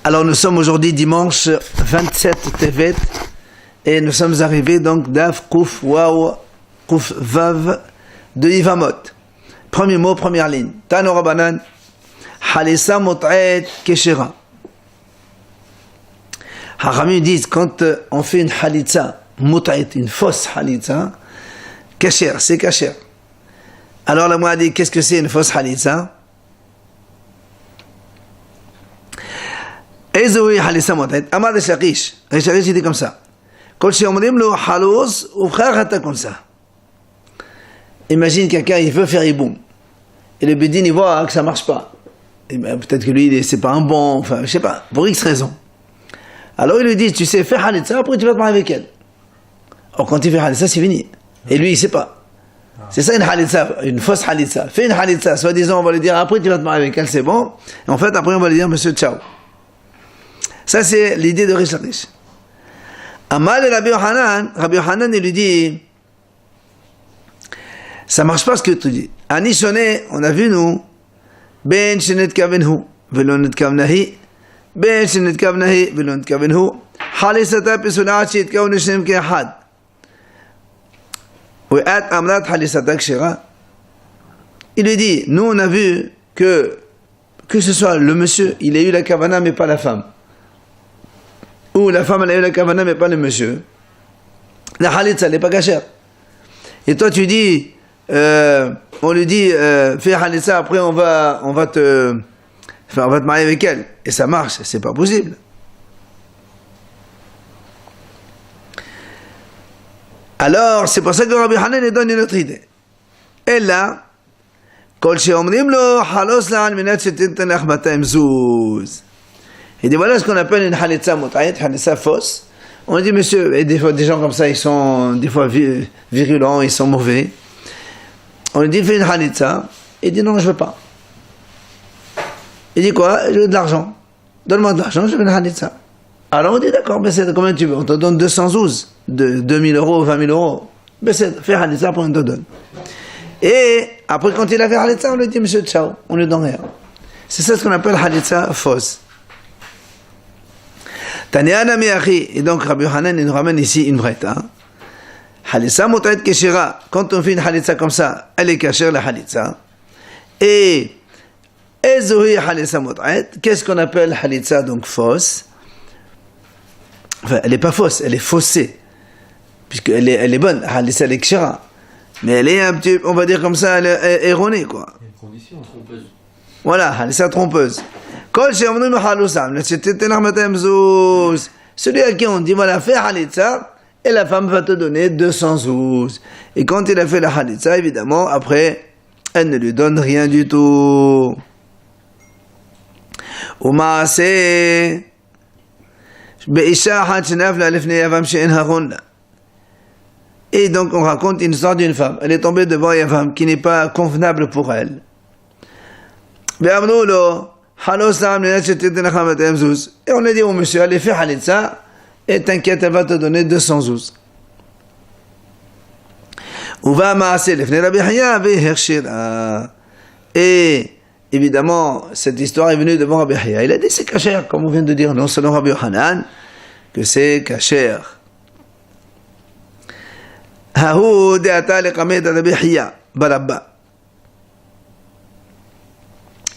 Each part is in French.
Alors nous sommes aujourd'hui dimanche 27 Tevet et nous sommes arrivés donc d'Af, Kouf, Waw, Kouf, Vav de Yivamot. Premier mot, première ligne. Tano Rabanan, Halissa Mot'et Keshera. Haramim disent quand on fait une Halitza, Mot'et, une fausse Halitza, Kesher, c'est Kesher. Alors la moi dit qu'est-ce que c'est une fausse Halitza? Ezoui Halissa Mot'et, Amad Shakish. Shakish dit comme ça. Kol sheomrim lo halos ou frère hata comme ça. Imagine quelqu'un, il veut faire Iboum. Et le Bédine, il voit que ça marche pas. Et ben, peut-être que lui, c'est pas un bon, enfin, je sais pas, pour X raison. Alors il lui dit, tu sais, fais Halitza, après tu vas te marier avec elle. Or, quand il fait Halitza, c'est fini. Et lui, il sait pas. C'est ça une Halitza, une fausse Halitza. Fais une Halitza, soi-disant, on va lui dire, après tu vas te marier avec elle, c'est bon. Et en fait, après, on va lui dire, monsieur, ciao. Ça, c'est l'idée de Rish Lakish. Amal et Rabbi Yohanan, il lui dit, ça marche pas ce que tu dis. Ani Shoné, on a vu nous, Ben Shenet Kavenhu, Velon Net Kavnahi, Ben Shenet Kavnahi, Velon Net Kavenhu, Halisata Pesulat Shit Kavnu Shem Kehad. We'at Amrat Halisata Kshira. Il lui dit, nous on a vu que ce soit le monsieur, il a eu la kavana mais pas la femme. Ou la femme elle a eu la kavana mais pas le monsieur. La halitza elle n'est pas cachère. Et toi tu dis, on lui dit, fais halitza, après on va te marier avec elle. Et ça marche, c'est pas possible. Alors, c'est pour ça que Rabbi Hanan donne une autre idée. Et là, Kol sheomrim lo halos la'al minat shetinten lach 200 zouz. Il dit voilà ce qu'on appelle une halitza mot'ayet, halitza fausse. On dit monsieur, et des fois des gens comme ça, ils sont des fois virulents, ils sont mauvais. On lui dit fais une halitza, il dit non je veux pas. Il dit quoi? Je veux de l'argent. Donne-moi de l'argent, je veux une halitza. Alors on dit d'accord, mais c'est combien tu veux? On te donne 212, de 2000 euros, 20 000 euros. Mais c'est fais halitza, après on te donne. Et après quand il a fait halitza, on lui dit monsieur ciao, on lui donne rien. C'est ça ce qu'on appelle halitza fausse. Taniana miachi, et donc Rabbi Yohanan nous ramène ici une vraie hein. Halitza mot'et keshira, quand on fait une halitza comme ça, elle est kasher la halitza. Et ezohi halitza mot'et, qu'est-ce qu'on appelle halitza donc fausse? Enfin, elle n'est pas fausse, elle est faussée, puisqu'elle est bonne, halitza elle est keshira. Mais elle est un petit, on va dire comme ça, elle est erronée quoi. Il y a une condition trompeuse. Voilà, halitza trompeuse. Celui à qui on dit voilà fais halitza et la femme va te donner 200 zouz. Et quand il a fait la halitza, évidemment après elle ne lui donne rien du tout. Et donc on raconte une histoire d'une femme. Elle est tombée devant Yavam qui n'est pas convenable pour elle. Et on a dit au monsieur, allez faire halitza, et t'inquiète, elle va te donner 200 zouz. Et évidemment, cette histoire est venue devant Rabbi Haya. Il a dit c'est kasher, comme on vient de dire, non selon Rabbi Yohanan, que c'est kasher.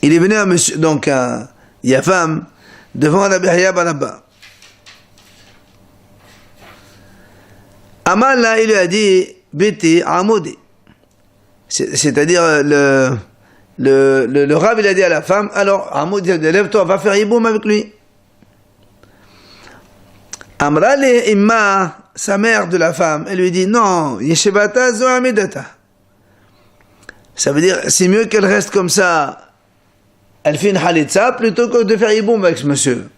Il est venu à monsieur, donc à Yavam, devant Rabbi Haya Barabba. Amal là, il lui a dit, Biti Amoudi. C'est-à-dire, le rab, il a dit à la femme, alors, Amoudi, lève-toi, va faire Yiboum avec lui. Amrali Imma, sa mère de la femme, elle lui dit, non, Yeshivata zo amidata. Ça veut dire, c'est mieux qu'elle reste comme ça. Elle fait une halitza plutôt que de faire Yiboum avec ce monsieur.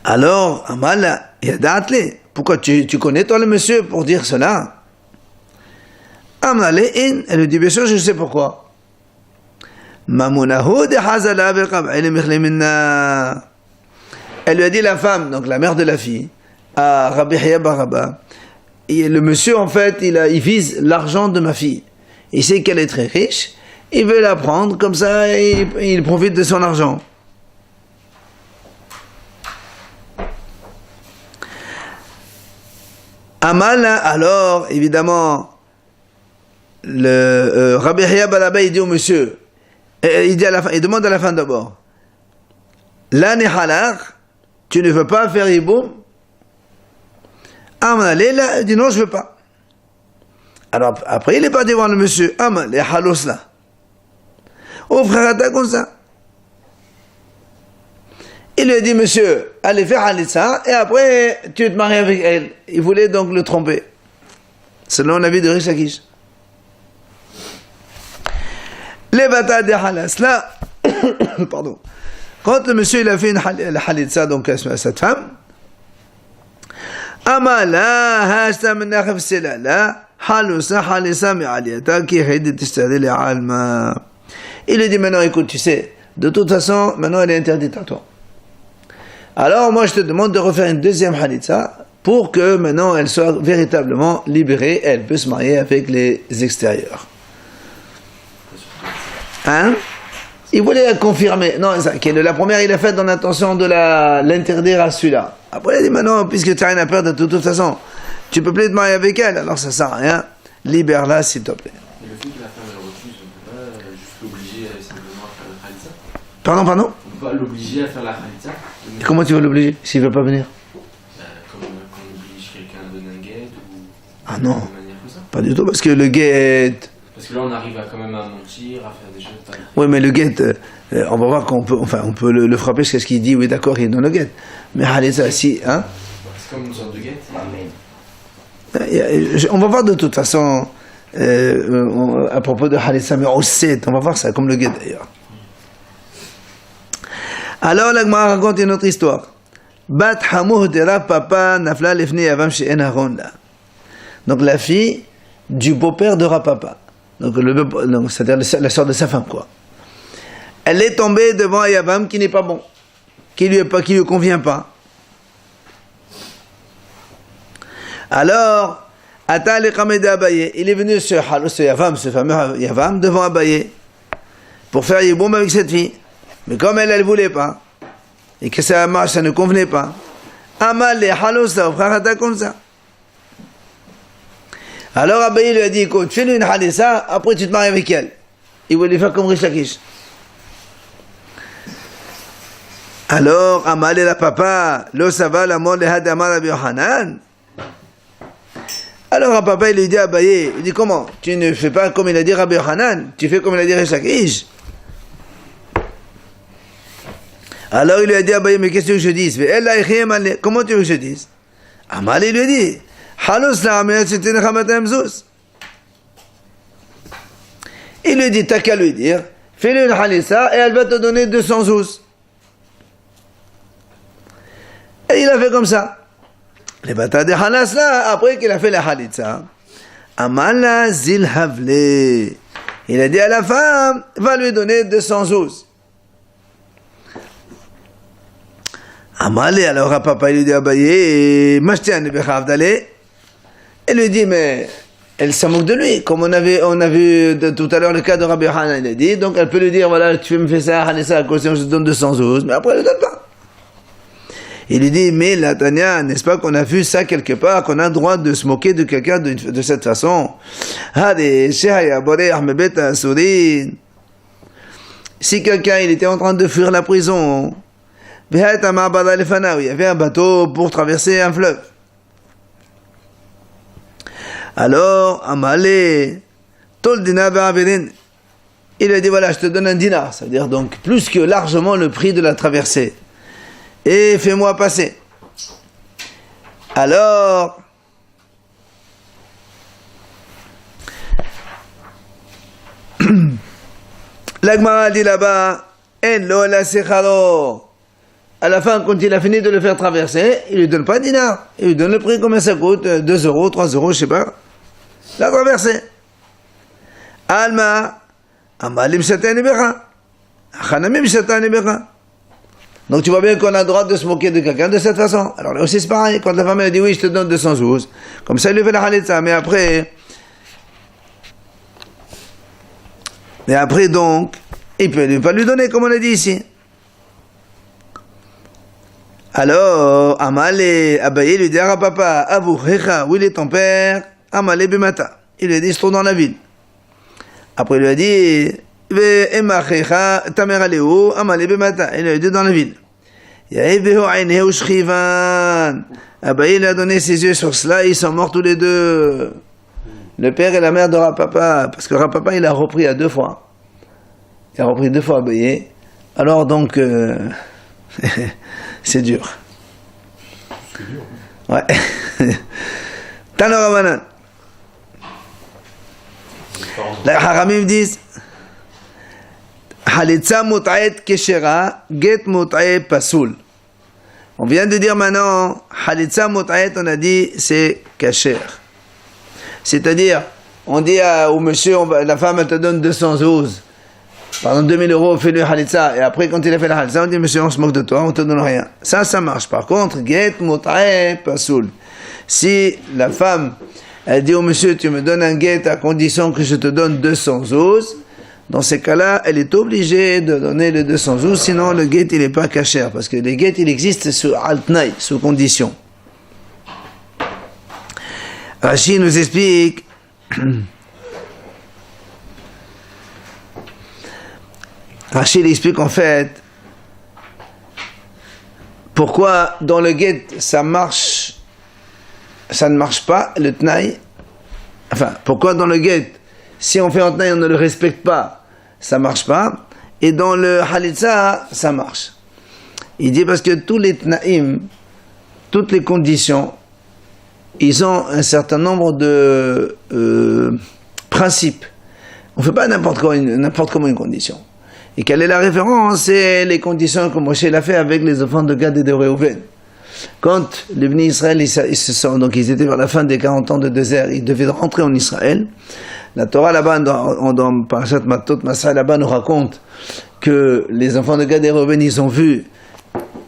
Alors, Amal, Yadatle, pourquoi tu connais toi le monsieur pour dire cela? Amale in, elle lui dit bien sûr, je sais pourquoi. Mamunahu de hazala beqab'il minna. Elle lui a dit la femme, donc la mère de la fille, à Rabbi Haya Barabba, et le monsieur en fait, il vise l'argent de ma fille. Il sait qu'elle est très riche. Il veut la prendre, comme ça, il profite de son argent. Amal, alors, évidemment, le Rabbi Yahya Balaba, il dit au monsieur, il dit à la fin, il demande à la fin d'abord, la nehalach, tu ne veux pas faire Yiboum? Amal, il dit non, je veux pas. Alors, après, il est parti voir le monsieur, Amal, les halos là. Oh frère, t'as comme ça. Il lui a dit, monsieur, allez faire Halitza, et après, tu te maries avec elle. Il voulait donc le tromper. Selon l'avis de Rish Lakish. Les batailles des Halas, là, pardon. Quand le monsieur, il a fait une Halitza, donc, à cette femme, Amala, hashta menachef selala, halusa, halisa, mi'aliyata, ki hidi tishtari li alma. Il lui dit, maintenant, écoute, tu sais, de toute façon, maintenant, elle est interdite à toi. Alors, moi, je te demande de refaire une deuxième Halitza pour que maintenant elle soit véritablement libérée, elle peut se marier avec les extérieurs. Hein? Il voulait confirmer. Non, la première, il a fait dans l'intention de l'interdire à celui-là. Après, il a dit, maintenant, puisque tu n'as rien à perdre, de toute façon, tu peux plus te marier avec elle, alors ça ne sert à rien. Libère-la, s'il te plaît. Et le fait que la femme elle refuse, on ne peut pas juste l'obliger simplement à faire la Khalitza? Pardon? On ne peut pas l'obliger à faire la Khalitza? Et comment tu vas l'obliger s'il ne veut pas venir? Comme on oblige quelqu'un à donner un guet ou Ah non, de manière comme ça? pas du tout, parce que le guet... Parce que là on arrive quand même à mentir, à faire des choses pas... Oui, mais le guet, on va voir qu'on peut, enfin, on peut le frapper jusqu'à ce qu'il dit, oui d'accord, il donne le guet. Mais Halitza, si, hein? C'est comme une sorte de guet. On va voir de toute façon, à propos de Halitza, mais on sait, on va voir ça, comme le guet d'ailleurs. Alors, la Gemara raconte une autre histoire. Bat Hamouh de Rav Papa nafla lefni yavam she'en haron la. Donc, la fille du beau-père de Rav Papa. Donc, c'est-à-dire la sœur de sa femme, quoi. Elle est tombée devant un yavam qui n'est pas bon, qui lui convient pas. Alors, Ata le Khamed Abaye, il est venu ce yavam, ce fameux yavam, devant Abaye, pour faire yiboum avec cette fille. Mais comme elle ne voulait pas, et que ça marche, ça ne convenait pas, Amal les halos là, frère, comme ça. Alors Abaye lui a dit, écoute, fais-lui une halissa, après tu te maries avec elle. Il voulait faire comme Rish Lakish. Alors Amal et la papa, lo sava la mort de Hadamar Rabbi Yohanan. Alors un papa il lui dit à Abaye, il dit comment? Tu ne fais pas comme il a dit Rabbi Yohanan, tu fais comme il a dit Rish Lakish. Alors il lui a dit à Abaye, mais qu'est-ce que je dise? Comment tu veux que je dise? Amal il lui a dit, il lui dit, t'as qu'à lui dire, fais-lui une halissa et elle va te donner 200 zouz. Et il a fait comme ça. Les batailles de halas là, après qu'il a fait la halissa, Amal zilhavle. Il a dit à la femme, va lui donner 200 zouz. Amalé, alors à papa, il lui dit à Abaye, Mashtian Bechafdale. Il lui dit, mais elle se moque de lui, comme on a vu tout à l'heure le cas de Rabbi Yohanan, il a dit, donc elle peut lui dire, voilà, tu me fais ça, Hanessa, à cause je te donne 200 zouz, mais après elle ne donne pas. Il lui dit, mais la Tania, n'est-ce pas qu'on a vu ça quelque part, qu'on a le droit de se moquer de quelqu'un de cette façon? Si quelqu'un, il était en train de fuir la prison, il y avait un bateau pour traverser un fleuve. Alors, Amalé, Tol dinar be'avirin, il lui a dit, voilà, je te donne un dinar, c'est-à-dire donc plus que largement le prix de la traversée. Et fais-moi passer. Alors, la Gemara dit là-bas, En lo la secharo. À la fin, quand il a fini de le faire traverser, il lui donne pas un dinar. Il lui donne le prix, combien ça coûte, 2 euros, 3 euros, je sais pas. La traversée. Alma, Amalim Shatani Becha. Achanamim Shatani Becha. Donc tu vois bien qu'on a le droit de se moquer de quelqu'un de cette façon. Alors là aussi c'est pareil, quand la femme elle dit oui, je te donne 200 zouz, comme ça il lui fait la halitza, mais après donc, il peut pas lui donner comme on a dit ici. Alors, Amalé, Abaye lui dit à papa, Abou, Hecha, où il est ton père? Amalé Bemata. Il lui a dit, il se trouve dans la ville. Après, il lui a dit, Ve Emma Hecha, ta mère elle est où? Amalé Bemata. Il lui a dit, dans la ville. Yahibehu Ainehu Shrivan. Abaye lui a donné ses yeux sur cela, ils sont morts tous les deux. Le père et la mère de Rapapa, parce que Rapapa, il a repris à 2 fois. Il a repris 2 fois Abaye. Alors donc, c'est dur. C'est dur. Ouais. Tanora les Haramim disent Halitza mut'ayet keshera, get mut'ayet pasoul. On vient de dire maintenant, Halitza mut'ayet, on a dit, c'est kasher. C'est-à-dire, on dit au monsieur, la femme, elle te donne 212. Par exemple, 2000 euros, fais-le Halitza. Et après, quand il a fait la Halitza, on dit, monsieur, on se moque de toi, on te donne rien. Ça marche. Par contre, get mut'ayet pasoul. Si la femme, elle dit au monsieur, tu me donnes un guet à condition que je te donne 212, dans ces cas-là, elle est obligée de donner le 212, sinon le guet, il n'est pas kasher, parce que le guet, il existe sous altnaï, sous condition. Rashi nous explique, Rashi explique en fait, pourquoi dans le guet, ça ne marche pas, le tnaï. Enfin, pourquoi dans le guet, si on fait un tnaï, on ne le respecte pas, ça ne marche pas. Et dans le halitza, ça marche. Il dit parce que tous les tnaïm, toutes les conditions, ils ont un certain nombre de principes. On ne fait pas n'importe comment une condition. Et quelle est la référence? C'est les conditions que Moshe l'a fait avec les enfants de Gad et de Réhouven. Quand les Bnei Israël, donc ils étaient vers la fin des 40 ans de désert, ils devaient rentrer en Israël. La Torah là-bas, dans Parashat Matot, Masra là-bas nous raconte que les enfants de Gad et Reuven, ils ont vu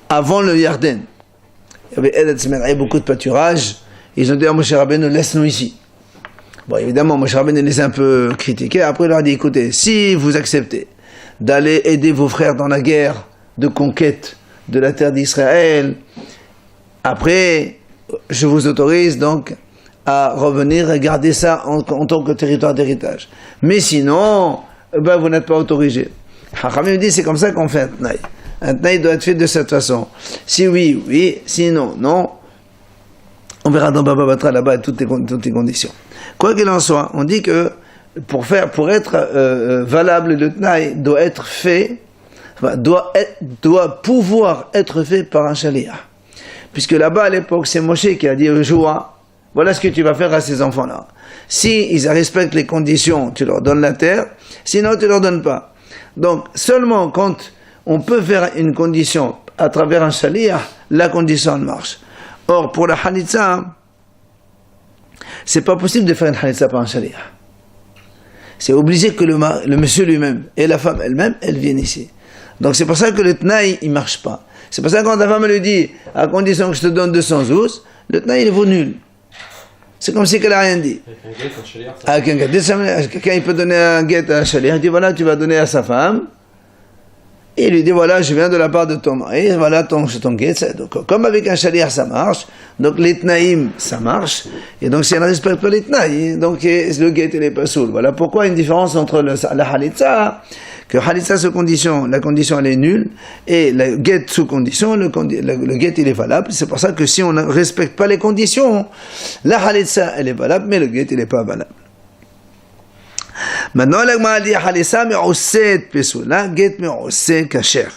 avant le Yarden. Il y avait Eretz Merah, beaucoup de pâturage. Ils ont dit à Moshe Rabbeinu, laisse-nous ici. Bon, évidemment, Moshe Rabbeinu les a un peu critiqués. Après, il leur a dit, écoutez, si vous acceptez d'aller aider vos frères dans la guerre de conquête de la terre d'Israël, après, je vous autorise donc à revenir et garder ça en tant que territoire d'héritage. Mais sinon, vous n'êtes pas autorisé. Hachamim dit, c'est comme ça qu'on fait un tnaï. Un tnaï doit être fait de cette façon. Si oui, oui, sinon, non. On verra dans Baba Batra là-bas toutes les conditions. Quoi qu'il en soit, on dit que pour être valable, le tnaï doit être fait, doit pouvoir être fait par un shaliach. Puisque là-bas, à l'époque, c'est Moshe qui a dit au Joua, voilà ce que tu vas faire à ces enfants-là. Si ils respectent les conditions, tu leur donnes la terre, sinon tu leur donnes pas. Donc, seulement quand on peut faire une condition à travers un shaliach, la condition marche. Or, pour la halitza, c'est pas possible de faire une halitza par un shaliach. C'est obligé que le monsieur lui-même et la femme elle-même, elles viennent ici. Donc c'est pour ça que le tnaï, il marche pas. C'est pour ça que quand ta femme lui dit, à condition que je te donne 212, le tnaï, il vaut nul. C'est comme si qu'elle n'a rien dit. Avec un guet, quelqu'un il peut donner un guet à un shaliach, il dit voilà, tu vas donner à sa femme. Et il lui dit voilà, je viens de la part de ton mari, voilà ton guet. Donc, comme avec un shaliach ça marche, donc les tnaïm ça marche, et donc si elle ne respecte pas les tnaïm, donc le guet il n'est pas soul. Voilà pourquoi une différence entre la halitza, que halitza sous condition, la condition elle est nulle, et le guet sous condition, le guet il est valable. C'est pour ça que si on ne respecte pas les conditions, la halitza elle est valable, mais le guet il n'est pas valable. Maintenant, la Gemara dit Halitza me'oseh pesula, get me'oseh kasher.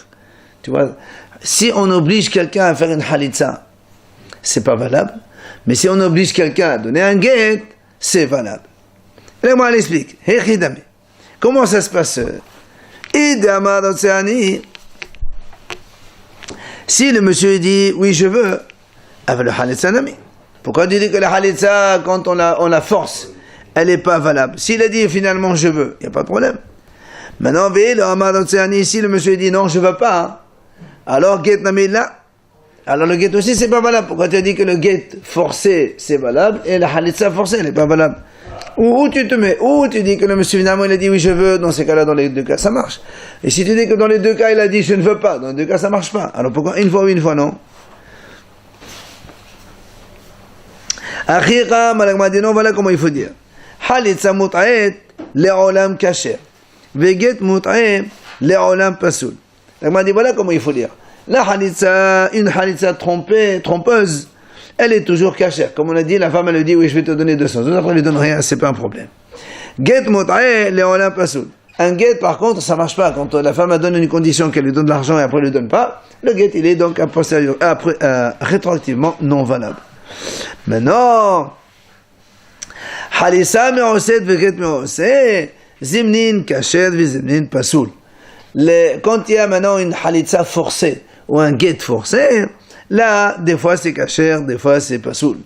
Tu vois, si on oblige quelqu'un à faire une halitza, c'est pas valable. Mais si on oblige quelqu'un à donner un get, c'est valable. La Gemara l'explique. Hechidami. Comment ça se passe? Idamar Otseani. Si le monsieur dit oui, je veux, avec le halitza nami. Pourquoi tu dis que la halitza, quand on la force, elle n'est pas valable? S'il a dit finalement je veux, il n'y a pas de problème. Maintenant, si le monsieur dit non, je ne veux pas, alors get nami là, alors le get aussi c'est pas valable. Pourquoi tu as dit que le get forcé c'est valable et la halitza forcée elle n'est pas valable? Où tu te mets? Où tu dis que le monsieur finalement il a dit oui je veux, dans ces cas-là, dans les deux cas ça marche. Et si tu dis que dans les deux cas il a dit je ne veux pas, dans les deux cas ça marche pas. Alors pourquoi une fois oui, une fois non? Akhira, Malagma dit non, voilà comment il faut dire. Halitza mut'aet le'olam kasher. Veget mut'aet le'olam pasoul. Malagma dit voilà comment il faut dire. La halitza, une halitza trompeuse, elle est toujours cachère. Comme on a dit, la femme elle lui dit oui, je vais te donner 200 euros, après elle lui donne rien, c'est pas un problème. Get mut'aet le'olam pasoul. Un guet, par contre, ça marche pas. Quand la femme donne une condition qu'elle lui donne de l'argent et après elle lui donne pas, le guet, il est donc rétroactivement non valable. Maintenant, Halissa me'oset veget me'oset, zimnin kasher vizimnin pasoul. Quand il y a maintenant une halitza forcée ou un guet forcé, là, des fois c'est kasher, des fois c'est pasoul.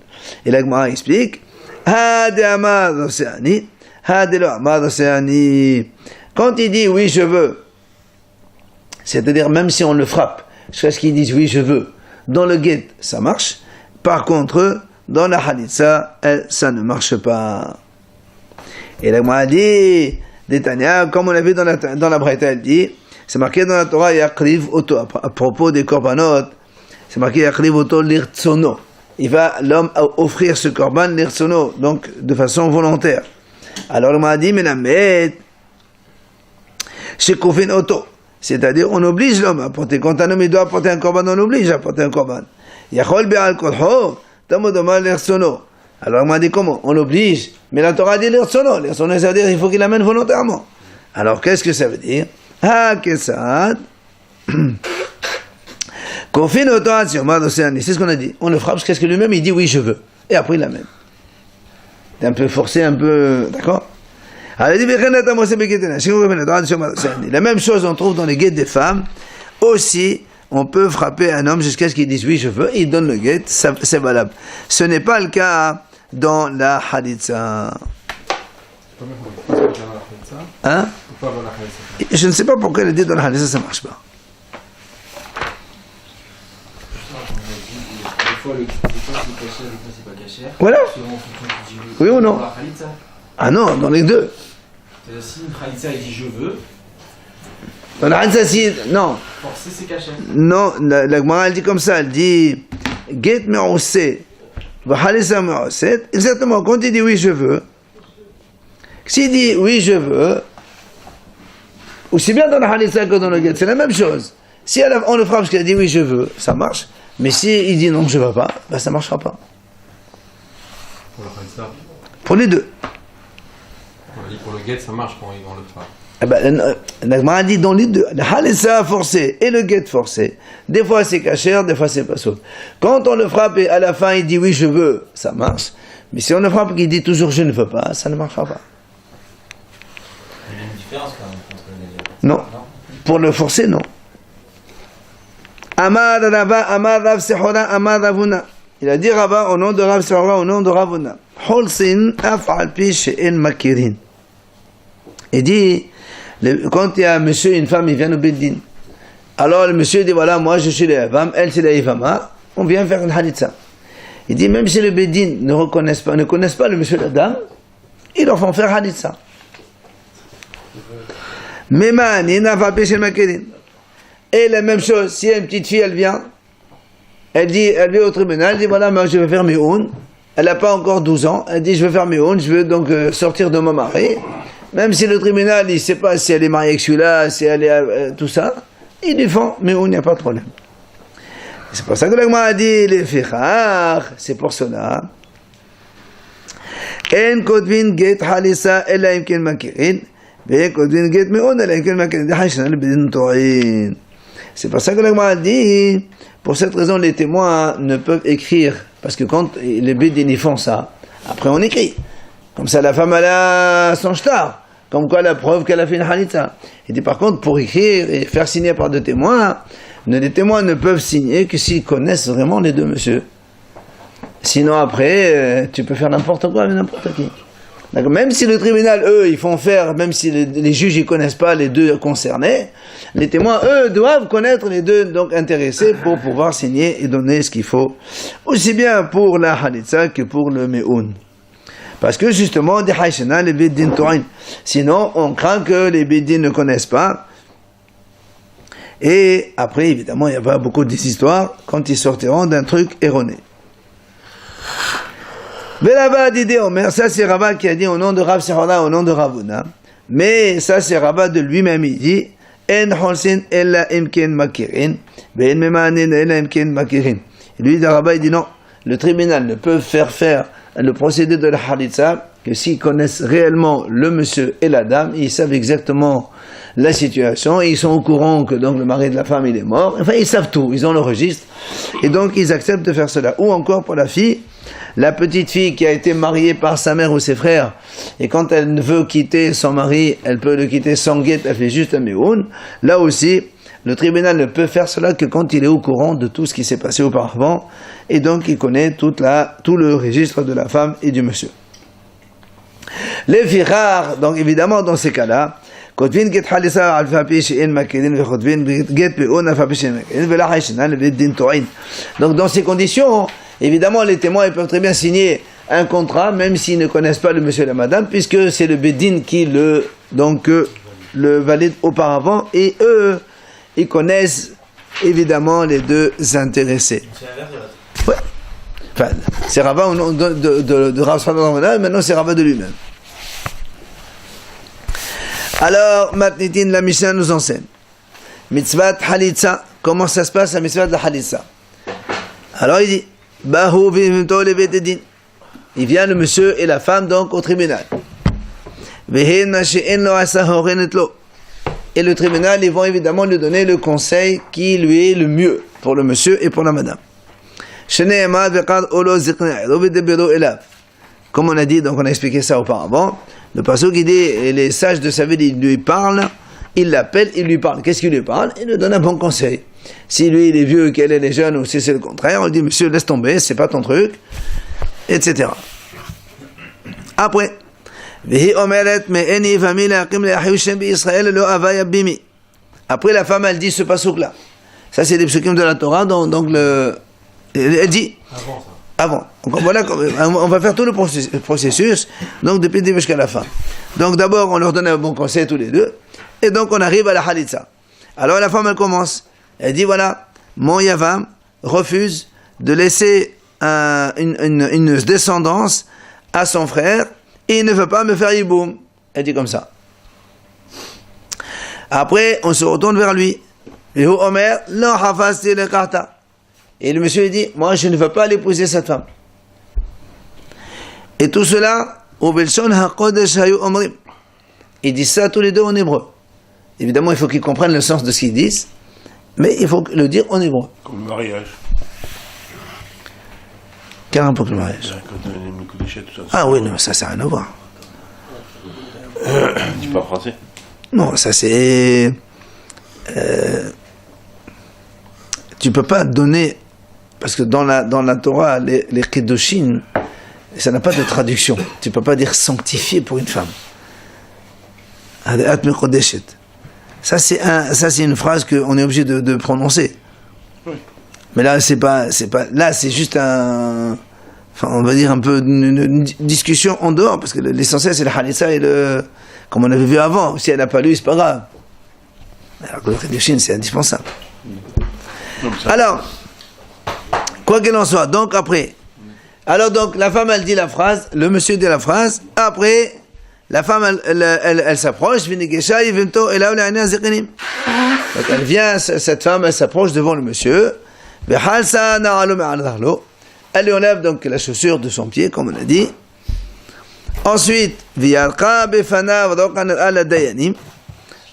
Et la Gemara explique, Hade amad oseani, hade lo amad oseani. Quand il dit oui, je veux, c'est-à-dire même si on le frappe, jusqu'à ce qu'il dise oui, je veux, dans le guet, ça marche. Par contre, dans la halitza, ça ne marche pas. Et la Gemara dit, Détania, comme on l'a vu dans la Braïta, elle dit, c'est marqué dans la Torah, Yakriv Oto, à propos des korbanot, c'est marqué Yakriv Oto l'irtsono. Il va, l'homme, offrir ce korban l'irtsono, donc de façon volontaire. Alors la Gemara dit, mais la met, chez Kofin Oto, c'est-à-dire on oblige l'homme à apporter. Quand un homme il doit apporter un korban, on l'oblige à apporter un korban. Yachol be'al kolho, tamodoma l'irtsono. Alors on m'a dit comment? On l'oblige, mais la Torah dit l'irtsono. L'irtsono, ça veut dire qu'il faut qu'il l'amène volontairement. Alors qu'est-ce que ça veut dire? Ah, kesad. Kofin Oto atsiomad oseani. C'est ce qu'on a dit. On le frappe jusqu'à ce que lui-même il dit oui, je veux. Et après il l'amène. C'est un peu forcé, un peu. D'accord? La même chose on trouve dans les guettes des femmes. Aussi, on peut frapper un homme jusqu'à ce qu'il dise oui, je veux, et il donne le guet, c'est valable. Ce n'est pas le cas dans la halitza. Hein? Je ne sais pas pourquoi elle dit dans la halitza, ça ne marche pas. Voilà. Oui ou non? Ah non, dans les deux. Si une Khalitsa il dit je veux. Dans la Khalitsa, si. Non. Forcé, c'est caché. Non, la Gemara elle dit comme ça, elle dit Get me'oseh, v'halisa me'oseh. Exactement, quand il dit oui, je veux. S'il dit oui, je veux, aussi bien dans la Khalitsa que dans le Get, c'est la même chose. Si on le frappe parce qu'il dit oui, je veux, ça marche. Mais si il dit non, je ne veux pas, ben ça ne marchera pas. Pour la Khalitsa. Pour les deux. Pour le guet, ça marche quand on le frappe. Eh ben, la Gemara dit dans les deux, le halissa forcé et le guet forcé. Des fois c'est kasher, des fois c'est pas saut. Quand on le frappe et à la fin il dit oui je veux, ça marche. Mais si on le frappe et qu'il dit toujours je ne veux pas, ça ne marchera pas. Il y a une différence quand même entre les deux. Non. Pour le forcer, non. Amad Rava, Amad Rav Sehora, Amad Ravuna. Il a dit Rava au nom de Rav Sehora, au nom de Ravuna. Holsin af'al pi she'en makirin. Il dit, quand il y a un monsieur et une femme, ils viennent au Beddin. Alors le monsieur dit, voilà, moi je suis le Yavam, elle c'est la Yavama, on vient faire une Halitza. Il dit, même si le Beddin ne connaissent pas le monsieur et la dame, ils leur font faire Halitza. Meman, il n'a pas péché Makirin. Et la même chose, si une petite fille, elle vient au tribunal, elle dit, voilà, moi je vais faire Mioun. Elle n'a pas encore 12 ans, elle dit, je veux faire Mioun, je veux donc sortir de mon mari. Même si le tribunal, il ne sait pas si elle est mariée avec celui-là, si elle est tout ça, il défend, mais il n'y a pas de problème. C'est pour ça que l'Agma a dit, les fichar, c'est pour cela. En kodvin get halisa ela imken makirin, ve kodvin get meon ela imken makirin, de haishana le bedin to'in. C'est pour ça que l'Agma a dit, pour cette raison, les témoins ne peuvent écrire, parce que quand les bedin ils font ça, après on écrit. Comme ça, la femme, elle a son shtar. Comme quoi, la preuve qu'elle a fait une halitza. Et dit, par contre, pour écrire et faire signer par deux témoins, les témoins ne peuvent signer que s'ils connaissent vraiment les deux monsieur. Sinon, après, tu peux faire n'importe quoi avec n'importe qui. D'accord. Même si le tribunal, eux, ils font faire, même si les juges, ils connaissent pas les deux concernés, les témoins, eux, doivent connaître les deux, donc intéressés pour pouvoir signer et donner ce qu'il faut. Aussi bien pour la halitza que pour le me'oun. Parce que justement, des haïchana, les bédines to'in. Sinon, on craint que les bédines ne connaissent pas. Et après, évidemment, il y a beaucoup d'histoires quand ils sortiront d'un truc erroné. Velaba d'idée Omer, ça c'est Rava qui a dit au nom de Rav Sechona, au nom de Ravuna. Mais ça c'est Rava de lui-même, il dit En holsin ella imken makirin, ben memanin ella imken makirin. Lui, de Rava, il dit non, le tribunal ne peut faire le procédé de la halitza que s'ils connaissent réellement le monsieur et la dame, ils savent exactement la situation, et ils sont au courant que donc le mari de la femme il est mort, enfin ils savent tout, ils ont le registre, et donc ils acceptent de faire cela. Ou encore pour la fille, la petite fille qui a été mariée par sa mère ou ses frères, et quand elle veut quitter son mari, elle peut le quitter sans guet, elle fait juste un méoun. Là aussi, le tribunal ne peut faire cela que quand il est au courant de tout ce qui s'est passé auparavant, et donc il connaît tout le registre de la femme et du monsieur. Les filles rares, donc évidemment dans ces cas-là, donc dans ces conditions, évidemment les témoins ils peuvent très bien signer un contrat même s'ils ne connaissent pas le monsieur et la madame, puisque c'est le Bedin qui le valide auparavant, et eux ils connaissent évidemment les deux intéressés. Ouais. Enfin, c'est Rava au nom de Rav Sechona, maintenant c'est Rava de lui-même. Alors, Matnitin, la Mishnah nous enseigne. Mitzvat Halitza, comment ça se passe la mitzvah de la Halitza? Alors il dit, Bahu vimto le betedin. Il vient le monsieur et la femme donc au tribunal. Vehin mashe'en lo asa horenet lo. Et le tribunal, ils vont évidemment lui donner le conseil qui lui est le mieux pour le monsieur et pour la madame. Shene'emad veqad olo zikne elo vedebedo elav. Comme on a dit, donc on a expliqué ça auparavant. Le pasuk qui dit, et les sages de sa ville, ils lui parlent, ils l'appellent, ils lui parlent. Qu'est-ce qu'il lui parle? Il lui donne un bon conseil. Si lui il est vieux, qu'elle est jeune, ou si c'est le contraire, on lui dit, monsieur, laisse tomber, c'est pas ton truc, etc. Après, après la femme, elle dit ce pasuk-là. Ça, c'est des psukim de la Torah, donc elle dit, avant. Donc voilà, on va faire tout le processus, donc depuis le début jusqu'à la fin. Donc d'abord, on leur donne un bon conseil tous les deux, et donc on arrive à la halitza. Alors la femme, elle commence. Elle dit, voilà, mon yavam refuse de laisser une descendance à son frère, et il ne veut pas me faire yiboum. Elle dit comme ça. Après, on se retourne vers lui. Et Omer, non, hafasti le karta. Et le monsieur dit, moi je ne veux pas l'épouser cette femme. Et tout cela, ils disent ça tous les deux en hébreu. Évidemment, il faut qu'ils comprennent le sens de ce qu'ils disent, mais il faut le dire en hébreu. Comme le mariage. Quel rapport avec le mariage? Ah oui, non, ça n'a rien à voir. Tu parles français? Non, ça c'est... tu peux pas donner... Parce que dans la Torah, les Kedoshim, ça n'a pas de traduction. Tu peux pas dire sanctifié pour une femme. Ça c'est une phrase qu'on est obligé de prononcer. Oui. Mais là c'est pas là c'est juste on va dire un peu une discussion en dehors, parce que l'essentiel c'est le halitza et comme on avait vu avant. Si elle n'a pas lu, c'est pas grave. Alors que le Kedoshim c'est indispensable. Alors, quoi qu'il en soit, donc après. Alors donc la femme elle dit la phrase, le monsieur dit la phrase, après la femme elle s'approche, donc elle vient, cette femme elle s'approche devant le monsieur, elle lui enlève donc la chaussure de son pied comme on a dit. Ensuite,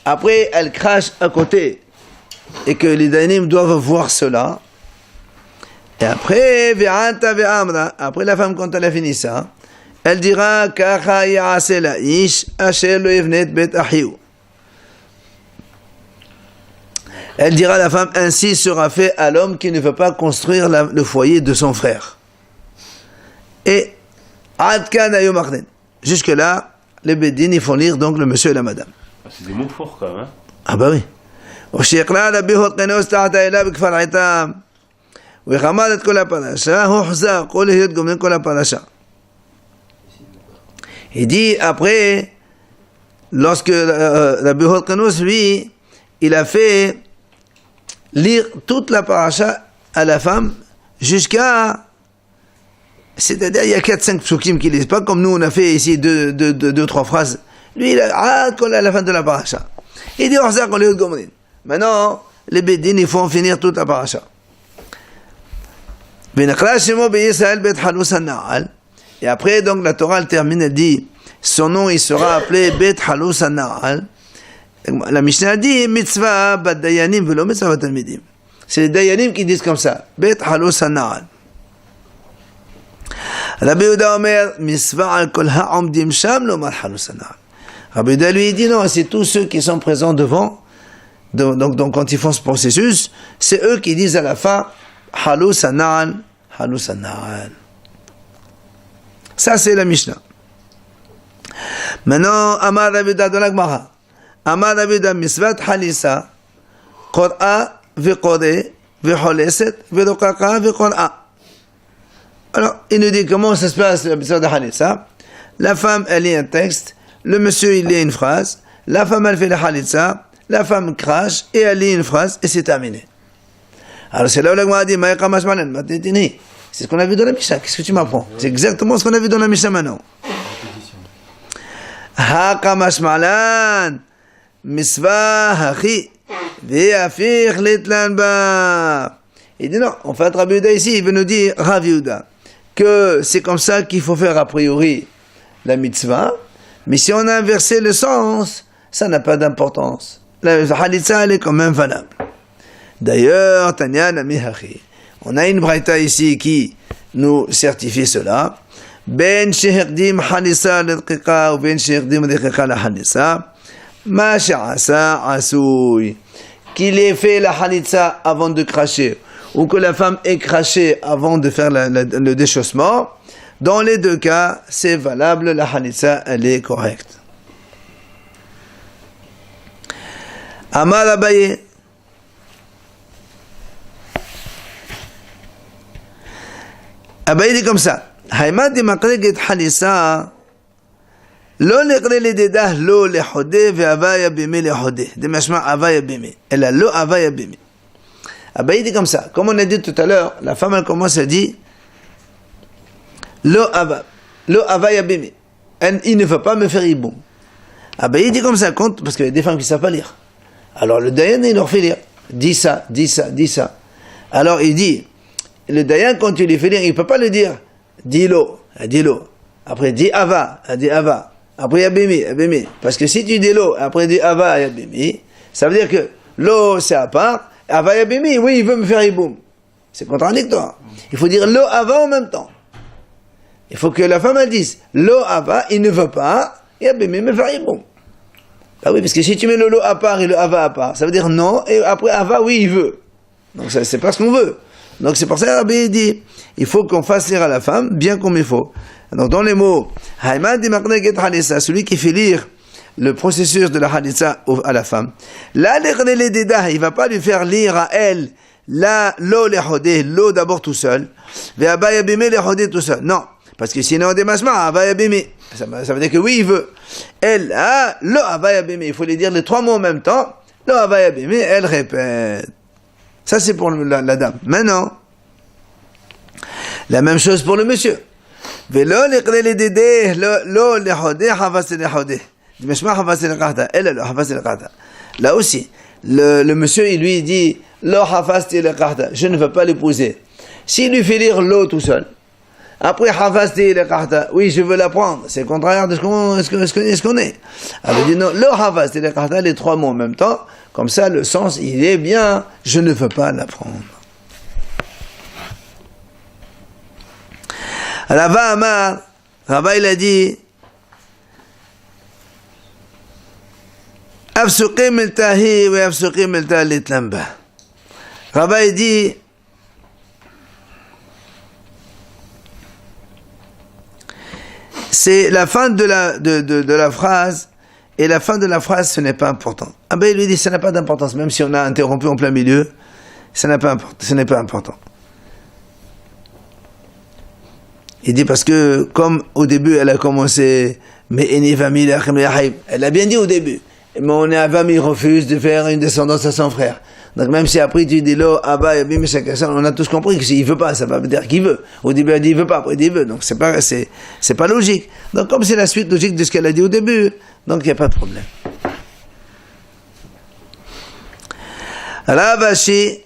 après elle crache à côté et que les dayanim doivent voir cela. Et après, après la femme, quand elle a fini ça, elle dira elle dira à la femme, ainsi sera fait à l'homme qui ne veut pas construire le foyer de son frère. Et jusque là, les bédines ils font lire donc le monsieur et la madame. C'est des mots forts quand même. Hein? Ah bah oui. Il dit après, lorsque Rabbi Hotkanus, lui, il a fait lire toute la paracha à la femme jusqu'à C'est-à-dire, il y a 4-5 psukim qui lisent pas, comme nous, on a fait ici 2-3 phrases. Lui, il a à la fin de la paracha. Il dit, Orzak, on les Gomrin. Maintenant, les Bédines, il faut en finir toute la paracha. Et après, donc, la Torah, elle termine, elle dit, son nom, il sera appelé Bet Halus Hana'al. La Mishnah dit, mitzvah bat dayanim velo mitzvah bat talmidim. C'est les dayanim qui disent comme ça, Bet Halus Hana'al. Rabbi Yehuda Omer, mitzvah al kol ha'omdim sham lo mar Halus Hana'al. Rabbi Yehuda lui dit, non, c'est tous ceux qui sont présents devant. Donc quand ils font ce processus, c'est eux qui disent à la fin, Halus Hana'al, Halus Hana'al. Ça, c'est la Mishnah. Maintenant, Amar Rabbi Yehuda dans la Gemara. Amar Rabbi Yehuda misvat halisa, qor'a ve'qore, ve'holeset, ve'rokaqa, ve'qor'a. Alors, il nous dit comment ça se passe la misvat de halisa. La femme, elle lit un texte, le monsieur, il lit une phrase, la femme, elle fait la halisa, la femme crache, et elle lit une phrase, et c'est terminé. Alors, c'est là où la Gemara dit, Ma'eka mashmanan, matnetini. C'est ce qu'on a vu dans la Mishnah. Qu'est-ce que tu m'apprends? C'est exactement ce qu'on a vu dans la Mishnah maintenant. Haka mashmalan, misvah hachi, ve'afir litlan ba. Il dit non, en fait, Rabbi Yehuda ici, il veut nous dire, Rabbi Yehuda, que c'est comme ça qu'il faut faire a priori la mitzvah, mais si on a inversé le sens, ça n'a pas d'importance. La halitza, elle est quand même valable. D'ailleurs, Tanya Nami Hachi, on a une braïta ici qui nous certifie cela. Ben shehirdim halisa l'edqiqa ou ben shehirdim l'edqiqa la halisa, ma she'asa asouy. Qu'il ait fait la halisa avant de cracher, ou que la femme ait craché avant de faire le déchaussement, dans les deux cas, c'est valable, la halisa, elle est correcte. Amar Abaye. Abaye dit comme ça. Haïma di maqreget halisa, lo leqre le dedah lo le hodeh ve avaya bime le hodeh. De mashma avaya bime. Elle a lo avaya bime. Abaye dit comme ça. Comme on a dit tout à l'heure, la femme elle commence à dire lo avaya bime. Il ne va pas me faire iboum. Abaye dit comme ça, compte, parce qu'il y a des femmes qui ne savent pas lire. Alors le dayan, il leur fait lire. Dis ça, dis ça, dis ça. Alors il dit, le dayan, quand tu lui fais lire, il ne peut pas le dire. Dis-lo, dis-lo. Après, dis ava, dis ava. Après, abimi, abimi. Parce que si tu dis lo, après dis ava, abimi, ça veut dire que lo, c'est à part, ava, abimi, oui, il veut me faire iboum. C'est contradictoire. Il faut dire lo, ava en même temps. Il faut que la femme elle dise lo, ava, il ne veut pas, et abimi, me faire iboum. Ah oui, parce que si tu mets le lo à part et le ava à part, ça veut dire non, et après ava, oui, il veut. Donc ça, c'est pas ce qu'on veut. Donc c'est pour ça que Rabbi dit, il faut qu'on fasse lire à la femme bien comme il faut. Donc dans les mots, celui qui fait lire le processus de la haditha à la femme, là il va pas lui faire lire à elle la lo le hodeh, lo d'abord tout seul, ve abaya bime le hodeh tout seul. Non, parce que sinon des masma abaya bime, ça veut dire que oui il veut. Elle a lo abaya bime, il faut lui dire les trois mots en même temps. Lo abaya bime, elle répète. Ça, c'est pour la dame. Maintenant, la même chose pour le monsieur. Là aussi, le monsieur, il lui dit, je ne veux pas l'épouser. S'il lui fait lire l'eau tout seul, après, oui, je veux la prendre. C'est contraire de ce qu'on est. Alors, il dit non, les trois mots en même temps. Comme ça, le sens, il est bien, je ne veux pas la prendre. Rava Amar, Rava il a dit, Afsuqim il-tahi wa afsuqim il-talit-lamba. Rava il dit, c'est la fin de la phrase, et la fin de la phrase, ce n'est pas important. Ah ben, il lui dit, ça n'a pas d'importance, même si on a interrompu en plein milieu, ce n'est pas important. Il dit parce que, comme au début, elle a commencé, elle a bien dit au début, mais on est à 20 000 refuse de faire une descendance à son frère. Donc même si après tu dis lo, Abba, Yabim, on a tous compris que s'il veut pas, ça va dire qu'il veut. Au début elle dit il veut pas, après il dit il veut. Donc c'est pas logique. Donc comme c'est la suite logique de ce qu'elle a dit au début, donc il n'y a pas de problème. Ravashi,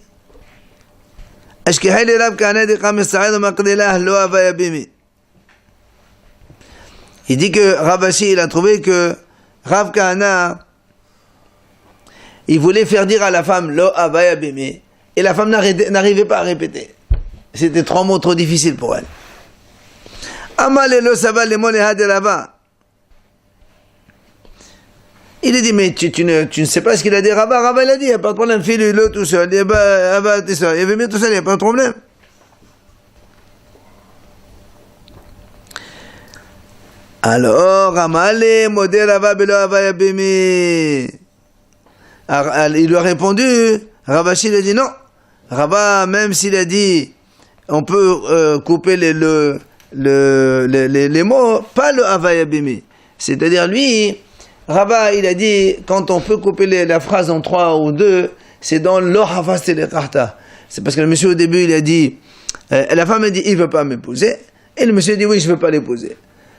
Ashkeheli Rab Kahana di Kham Sa'id Maqdilah lo Abba Yabimi. Il dit que Ravashi, il a trouvé que Rav Kahana, il voulait faire dire à la femme lo Abba Yabimi, et la femme n'arrivait pas à répéter. C'était 3 mots trop difficiles pour elle. Amal lo Saba le mot de Rava. Il a dit, mais tu ne sais pas ce qu'il a dit, Rava il a dit, il n'y a pas de problème, file-le tout seul, il y avait tout seul, il n'y a pas de problème. Alors, Amale, modèle Rava belo Abba Yabimi. Il lui a répondu, Ravashi lui a dit non. Rava, même s'il a dit, on peut couper les mots, pas le Abba Yabimi. C'est-à-dire lui, Rava, il a dit, quand on peut couper la phrase en 3 ou 2, c'est dans lo havas le karta. C'est parce que le monsieur au début, il a dit, la femme a dit, il veut pas m'épouser, et le monsieur dit, oui, je veux pas l'épouser.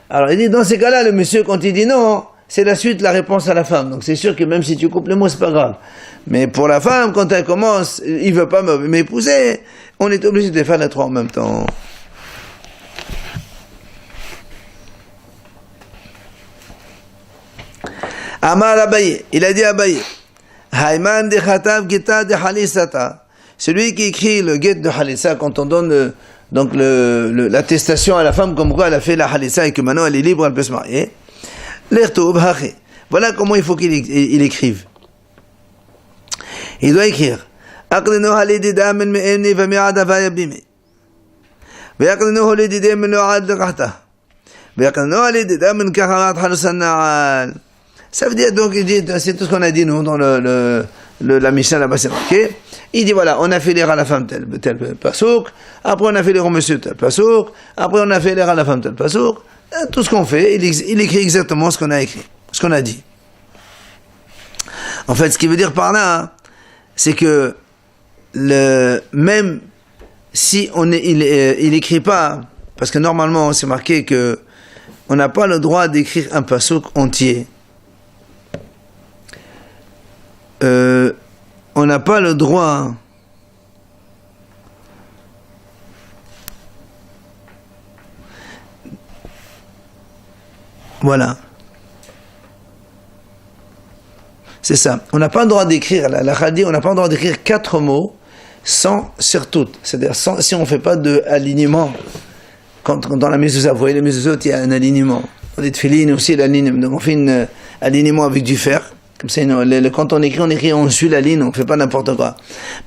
Alors il dit, dans ces cas-là, le monsieur, quand il dit non, c'est la suite, la réponse à la femme. Donc c'est sûr que même si tu coupes les mots, c'est pas grave. Mais pour la femme, quand elle commence, il veut pas m'épouser, on est obligé de faire les 3 en même temps. Amar Abaye, il a dit Abaye, Hayman de Khatav Gita de Halisata, celui qui écrit le get de Halissa, quand on donne l'attestation à la femme comme quoi elle a fait la Halissa et que maintenant elle est libre, elle peut se marier. Voilà comment il faut qu'il écrive. Il doit écrire أقلنوها لددام من مئني فميعاد فيبيمي ويقلنوه لددام من وعاد لقحته ويقلنوها لددام من كخرات حلس النعال. Ça veut dire, donc, il dit, c'est tout ce qu'on a dit, nous, dans la Mishnah, là-bas, c'est marqué. Il dit, voilà, on a fait lire à la femme tel pasouk, après on a fait lire au monsieur tel pasouk, après on a fait lire à la femme tel pasouk. Tout ce qu'on fait, il écrit exactement ce qu'on a écrit, ce qu'on a dit. En fait, ce qui veut dire par là, c'est que même si il écrit pas, parce que normalement, c'est marqué que on n'a pas le droit d'écrire un pasouk entier. On n'a pas le droit voilà, c'est ça, on n'a pas le droit d'écrire la Khadi, on n'a pas le droit d'écrire 4 mots sans sur toutes, c'est-à-dire si on ne fait pas de alignement. Quand dans la mezouza, vous voyez les mezuzot, il y a un alignement, les tefilines aussi l'alignement, donc on fait un alignement avec du fer. Comme ça, quand on écrit, on suit la ligne, on ne fait pas n'importe quoi.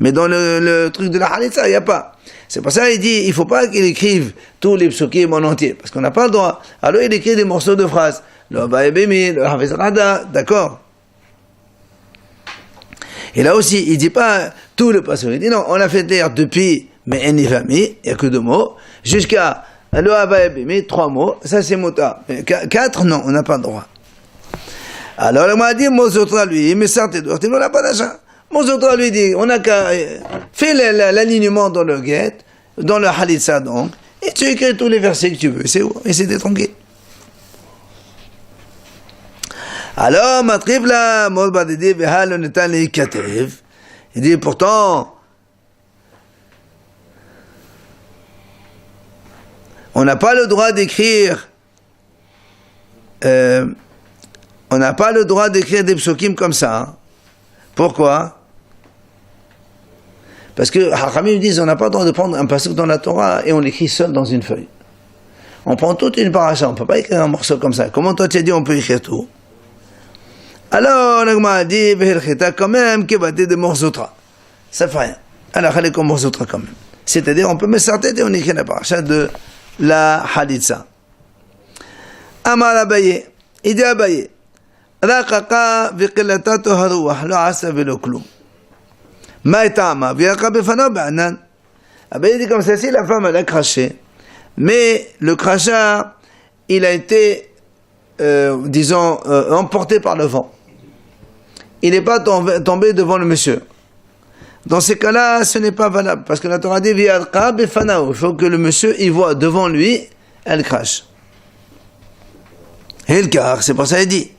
Mais dans le truc de la Halitza, il n'y a pas. C'est pour ça qu'il dit, il ne faut pas qu'il écrive tous les psukim en entier, parce qu'on n'a pas le droit. Alors il écrit des morceaux de phrases. Le Abba Yabimi, le Hafiz Rada, d'accord. Et là aussi, il ne dit pas tout le passage. Il dit non, on a fait lire depuis Me'enifami, il n'y a que 2 mots, jusqu'à le Abba Yabimi, 3 mots, ça c'est mota. 4, non, on n'a pas le droit. Alors, il m'a dit, Mozotra lui, mais certes, on n'a pas d'argent. Mozotra lui dit, on n'a qu'à faire l'alignement dans le guet, dans le Halitza donc, et tu écris tous les versets que tu veux, c'est où, et c'était tranquille. Alors, Matrib là, Mozbadidi, Behal, on est allé Katev. Il dit, pourtant, on n'a pas le droit d'écrire, on n'a pas le droit d'écrire des psukim comme ça. Hein. Pourquoi? Parce que Hachamim disent on n'a pas le droit de prendre un pasuk dans la Torah et on l'écrit seul dans une feuille. On prend toute une paracha, on ne peut pas écrire un morceau comme ça. Comment toi tu as dit on peut écrire tout? Alors, l'Agma a dit quand même qu'il va dire des morzotra. Ça fait rien. Alors, elle est comme morzotra quand même. C'est-à-dire on peut mettre sa tête et on écrit la paracha de la Halitza. Amar Abaye, il dit Abaye. رقق بقلته الروح لا عسى بلو كلوم ما يتعمى ويقع بفناه بعنان. Il dit comme ça, si la femme elle a craché, mais le crachat il a été disons emporté par le vent, il n'est pas tombé devant le monsieur, Dans ces cas-là, ce n'est pas valable, parce que la Torah dit V'yalqa befanao. Il faut que le monsieur y voit devant lui, elle crache. Hilkar, c'est pour ça qu'il dit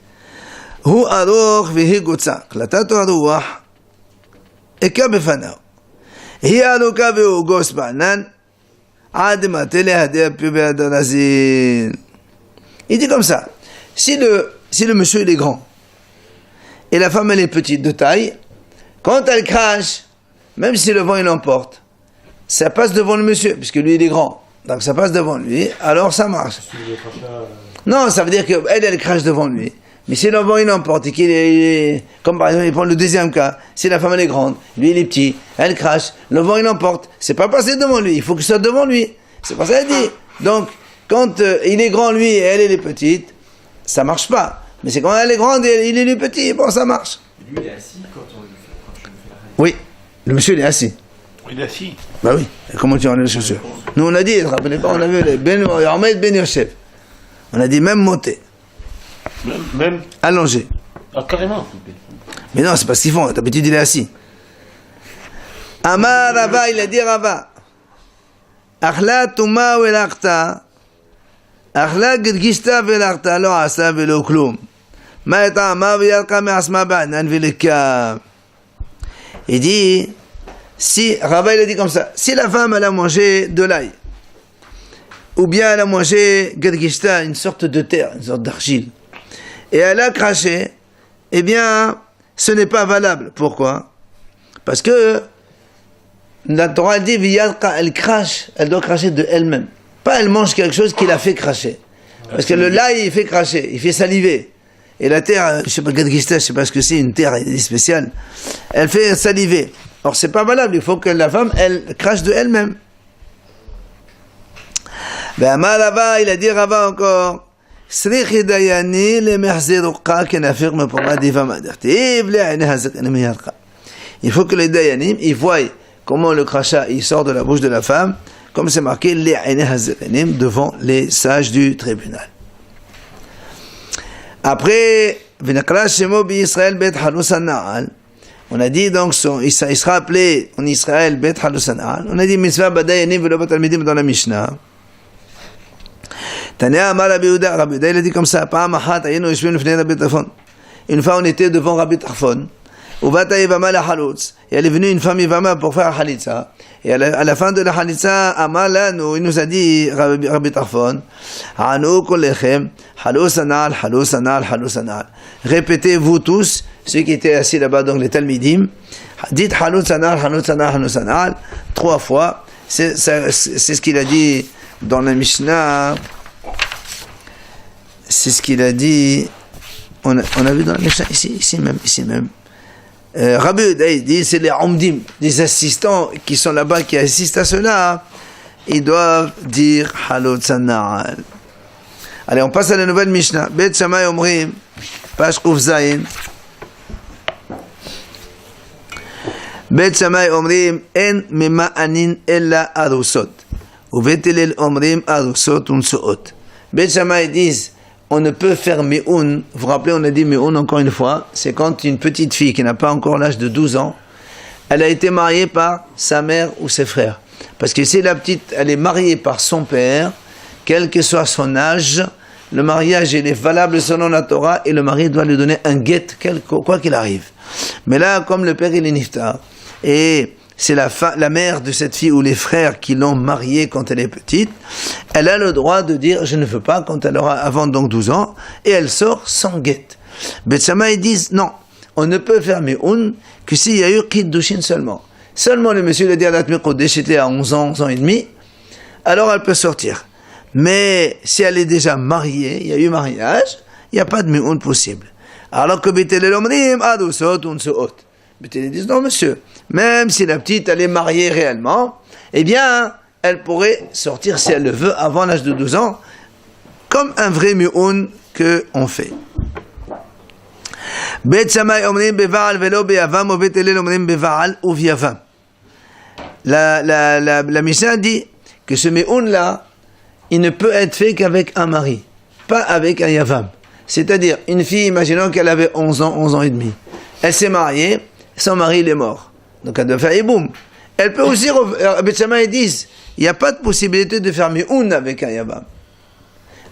Hu aroch v'hi gutzak, latat haruach, eka befanao. Hi aruka v'hu gos ba'anan, ad matele hadeh pi be'adonazil. Il dit comme ça, si le monsieur il est grand, et la femme elle est petite de taille, quand elle crache, même si le vent il l'emporte, ça passe devant le monsieur, puisque lui il est grand, donc ça passe devant lui, alors ça marche. Non, ça veut dire qu'elle crache devant lui, mais si le vent il l'emporte, et qu'il est, comme par exemple, il prend le deuxième cas, si la femme elle est grande, lui il est petit, elle crache, le vent il l'emporte, c'est pas passé devant lui, il faut que ce soit devant lui, c'est pour ça qu'il dit. Donc, quand il est grand lui, et elle est petite, ça marche pas. Mais c'est quand elle est grande et il est petit, bon ça marche. Lui, il est assis quand tu lui fais la règle. Oui, le monsieur il est assis. Il est assis. Bah oui, et comment tu enlèves les chaussures? Nous on a dit, vous ne rappelez pas, on a vu les Ahmed Ben Yosef. On a dit même monter, Même. allongé. Ah, carrément. Mais non, c'est pas ce qu'ils font, d'habitude il est assis. Amar Rava, il a dit Rava. Akhla tuma velakta. Akhla gidgishta velakta lo asa velo klum. Ma etama v'yalqa me'asma ba'nan v'lekam. Il dit, si, Rava il a dit comme ça, si la femme elle a mangé de l'ail, ou bien elle a mangé gidgishta, une sorte de terre, une sorte d'argile, et elle a craché, eh bien, ce n'est pas valable. Pourquoi? Parce que la Torah dit, elle crache, elle doit cracher de elle-même. Pas elle mange quelque chose qui l'a fait cracher. Parce que le l'ail, il fait cracher, il fait saliver. Et la terre, je sais pas, je sais pas ce que c'est, une terre spéciale, elle fait saliver. Or, c'est pas valable, il faut que la femme, elle crache de elle-même. Ben, Rava, il a dit Rava encore, il faut que les dayanim, ils voient comment le crachat il sort de la bouche de la femme, comme c'est marqué devant les sages du tribunal. Après, on a dit donc, il sera appelé en Israël Bet Halusana'al. On a dit mitzvah badayanim velo batalmidim dans la Mishnah. Tania Amar Rabbi Yehuda, Rabbi Yehuda il a dit comme ça, Pa'am achat ayenu yeshvim lefnei Rabbi Tarfon. Une fois on était devant Rabbi Tarfon. Uvata Yivama la halutz. Et elle est venue une femme Yivama pour faire la halitza. Et à la fin de la halitza, Amalanu, il nous a dit, Rabbi Tarfon, Anu kolechem, halus anal, halus anal, halus anal. Répétez vous tous, ceux qui étaient assis là-bas, donc les Talmidim, dites halus anal, halus anal, halus anal, 3 fois. C'est ce qu'il a dit dans la Mishnah. C'est ce qu'il a dit. On a vu dans la Mishnah, ici même. Rabbi Yehuda dit, c'est les omdim, les assistants qui sont là-bas, qui assistent à cela, ils doivent dire halot sana'al. Allez, on passe à la nouvelle Mishnah. Bet Shammai Omrim, page Kuf Zayin. Bet Shammai Omrim, en mema'anin ella arusot. Ou Bet Hillel Omrim arusot unsuot. Bet Shammai disent, on ne peut faire mi'oun. Vous vous rappelez, on a dit mi'oun encore une fois, c'est quand une petite fille qui n'a pas encore l'âge de 12 ans, elle a été mariée par sa mère ou ses frères. Parce que si la petite, elle est mariée par son père, quel que soit son âge, le mariage il est valable selon la Torah et le mari doit lui donner un guet, quoi qu'il arrive. Mais là, comme le père il est niftar, et c'est la mère de cette fille ou les frères qui l'ont mariée quand elle est petite, elle a le droit de dire je ne veux pas quand elle aura avant donc 12 ans, et elle sort sans guet. Bet Shammai ils disent non, on ne peut faire mi'oun que s'il y a eu kiddushin seulement. Seulement le monsieur le dit à la Tmiqodesh était à 11 ans et demi, alors elle peut sortir. Mais si elle est déjà mariée, il y a eu mariage, il n'y a pas de mi'oun possible. Alors que Bet Hillel omrim adusot unsuot. Bet Hillel disent non monsieur, même si la petite elle est mariée réellement, eh bien elle pourrait sortir si elle le veut avant l'âge de 12 ans, comme un vrai mi'oun que on fait. Bet Shammai omrim beva'al velo beyavam ou Bet Hillel omrim beva'al ou v'yavam. La Mishnah dit que ce mi'oun là, il ne peut être fait qu'avec un mari, pas avec un yavam. C'est-à-dire, une fille, imaginons qu'elle avait 11 ans et demi. Elle s'est mariée, son mari il est mort. Donc elle doit faire Yiboum. Elle peut aussi, Beth Shammai ils disent, il n'y a pas de possibilité de faire Mi'oun avec un Yavam.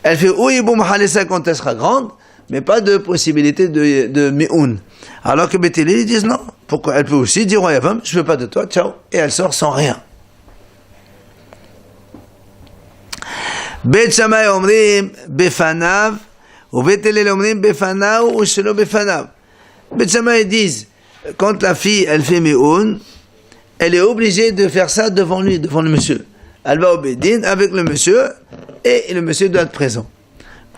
Elle fait ou Yiboum Halissa quand elle sera grande, mais pas de possibilité de Mi'oun. Alors que Beth Hillel ils disent non. Pourquoi? Elle peut aussi dire au Yavam, je veux pas de toi, ciao. Et elle sort sans rien. Beth Shammai omrim befanav, ou Beth Hillel omrim befanav ou shelo befanav. Beth Shammai ils disent, quand la fille elle fait Mi'oun, elle est obligée de faire ça devant lui, devant le monsieur. Elle va au Bédine avec le monsieur, et le monsieur doit être présent.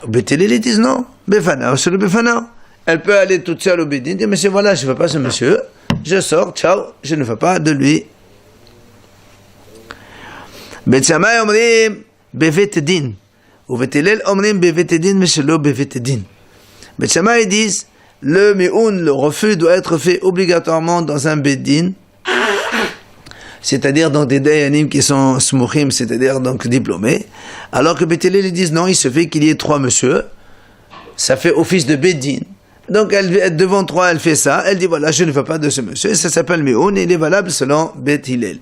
Beth Hillel ils disent non, befanav ou shelo befanav. Elle peut aller toute seule au Bédine, dire monsieur voilà, je ne veux pas ce monsieur, je sors, ciao, je ne veux pas de lui. Beth Shammai omrim bevet din, ou Beth Hillel omrim bevet din, mais shelo bevet din. Beth Shammai disent, le mi'oun, le refus doit être fait obligatoirement dans un Bédine, c'est-à-dire dans des dayanim qui sont smuchim, c'est-à-dire donc diplômés, alors que Beth Hillel ils disent non, il se fait qu'il y ait 3 monsieur, ça fait office de Bédine. Donc elle, devant 3, elle fait ça, elle dit voilà, je ne veux pas de ce monsieur, ça s'appelle mi'oun, et il est valable selon Beth Hillel.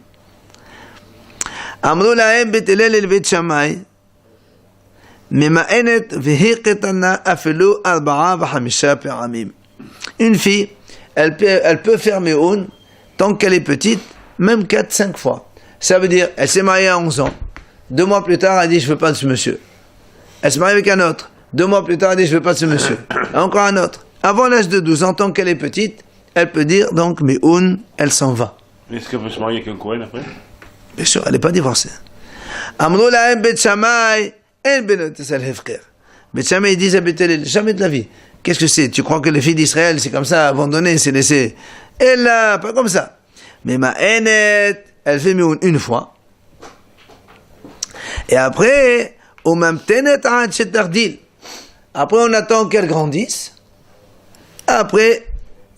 Amru lahem Beth Hillel el Beth Shammai, ממאנת והיא קטנה אפילו 4 ו5 פעמים. Une fille, elle peut faire Mi'oun tant qu'elle est petite, même 4-5 fois. Ça veut dire, elle s'est mariée à 11 ans. 2 mois plus tard, elle dit, je veux pas de ce monsieur. Elle se marie avec un autre. 2 mois plus tard, elle dit, je veux pas de ce monsieur. Encore un autre. Avant l'âge de 12 ans, tant qu'elle est petite, elle peut dire, donc, Mi'oun, elle s'en va. Est-ce qu'elle peut se marier avec un Kohen après? Bien sûr, elle n'est pas divorcée. Amrou lahem Beth Shammai, en benot esel hefker. Beth Shammai, ils disent à Beth Hillel, jamais de la vie. Qu'est-ce que c'est? Tu crois que les filles d'Israël, c'est comme ça, abandonnées, c'est laissé? Et là, pas comme ça. Mais ma Enet, elle fait Mi'oun une fois. Et après, au même tenet ad shetardil. Après, on attend qu'elle grandisse. Après,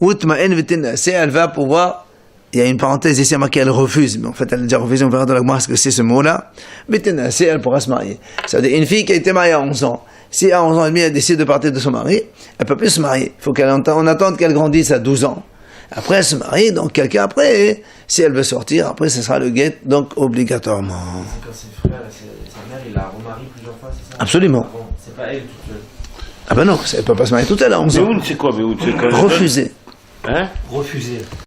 elle va pouvoir. Il y a une parenthèse ici marquée, elle refuse, mais en fait elle a déjà refusé, on verra dans la Gemara ce que c'est ce mot-là. Mais elle pourra se marier. C'est-à-dire une fille qui a été mariée à 11 ans, si à 11 ans et demi elle décide de partir de son mari, elle peut plus se marier. Il faut on attende qu'elle grandisse à 12 ans. Après elle se marie, donc quelqu'un après, si elle veut sortir, après ce sera le guet, donc obligatoirement. C'est quand ses frères, sa mère, il la remarie plusieurs fois, c'est ça? Absolument. Avant, c'est pas elle toute seule. Ah ben non, elle peut pas se marier toute seule à 11 ans. Mi'oun, c'est quoi Mi'oun? C'est quand Refuser. Hein? Refusé.